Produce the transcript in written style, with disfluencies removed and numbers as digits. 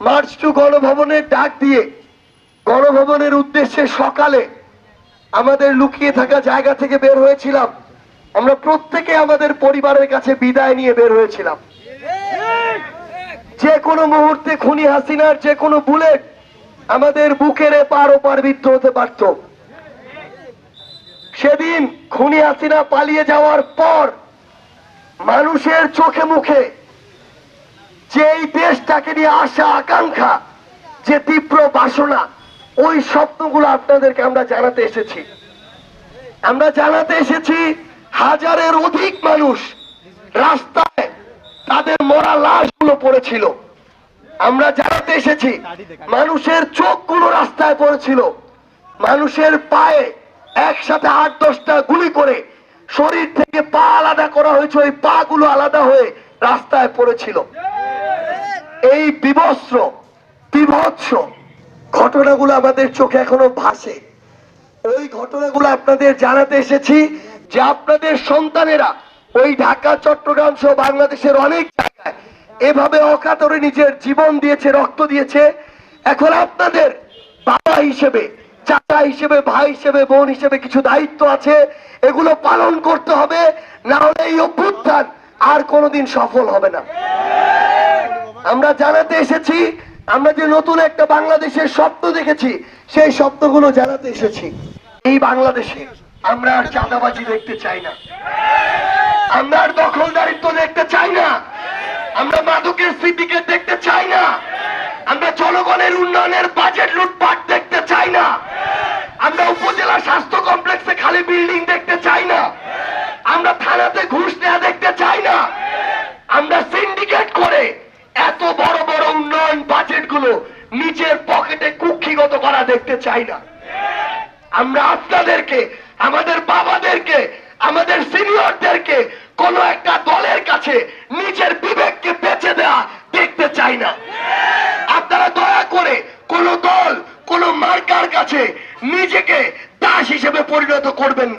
March two গণভবনের ডাক দিয়ে গণভবনের উদ্দেশ্যে সকালে আমাদের লুকিয়ে থাকা জায়গা থেকে বের হয়েছিলাম। আমরা প্রত্যেকে আমাদের পরিবারের কাছে বিদায় নিয়ে বের হয়েছিলাম। যে কোনো মুহূর্তে খুনি হাসিনার যে কোনো বুলেট আমাদের বুকের এপার ওপার বিদ্ধ হতে পারত। সেদিন খুনি হাসিনা পালিয়ে যাওয়ার পর মানুষের চোখে মুখে যে এই দেশটাকে নিয়ে আশা আকাঙ্ক্ষা, যে তীব্র বাসনা, ওই স্বপ্নগুলো আপনাদেরকে আমরা জানাতে এসেছি। আমরা জানাতে এসেছি হাজারের অধিক মানুষ রাস্তায় তাদের মরা লাশগুলো পড়েছিল। আমরা জানাতে এসেছি মানুষের চোখগুলো রাস্তায় পড়েছিল, মানুষের পায়ে একসাথে 8-10টা গুলি করে শরীর থেকে পা আলাদা করা হয়েছে, ওই পা গুলো আলাদা হয়ে রাস্তায় পড়েছিল। এই বিভৎস ঘটনাগুলো আমাদের চোখে এখনো ভাসে। ওই ঘটনাগুলো আপনাদের জানাতে এসেছি যে আপনাদের সন্তানেরা ওই ঢাকা, চট্টগ্রাম সহ বাংলাদেশের অনেক জায়গায় এভাবে অকাতরে নিজের জীবন দিয়েছে, রক্ত দিয়েছে। এখন আপনাদের বাবা হিসেবে, চাচা হিসেবে, ভাই হিসেবে, বোন হিসেবে কিছু দায়িত্ব আছে, এগুলো পালন করতে হবে, না হলে এই অভ্যুত্থান আর কোনোদিন সফল হবে না। আমরা জানাতে এসেছি আমরা যে নতুন একটা বাংলাদেশের স্বপ্ন দেখেছি, সেই স্বপ্নগুলো জানাতে এসেছি। এই বাংলাদেশে আমরা আর চাঁদাবাজি দেখতে চাই না, আমরা আর দখলদারিত্ব দেখতে চাই না, আমরা মাদকের সিন্ডিকেট দেখতে চাই না, আমরা জনগণের উন্নয়নের বাজেট লুটপাট দেখতে চাই না, আমরা উপজেলা স্বাস্থ্য কমপ্লেক্সে খালি বিল্ডিং দেখতে চাই না, আমরা থানাতে ঘুষ নেওয়া দেখতে চাই না, আমরা সিন্ডিকেট করে এত বড় বড় উন্নয়ন বাজেট গুলো নিজের পকেটে কুক্ষিগত করা দেখতে চাই না। আমরা আপনাদেরকে, আমাদের বাবাদেরকে, আমাদের সিনিয়রদেরকে কোন একটা দলের কাছে নিজের বিবেককে বেচে দেওয়া দেখতে চাই না। আপনারা দয়া করে কোন দল, কোন মার্কার কাছে নিজেকে দাস হিসেবে পরিণত করবেন।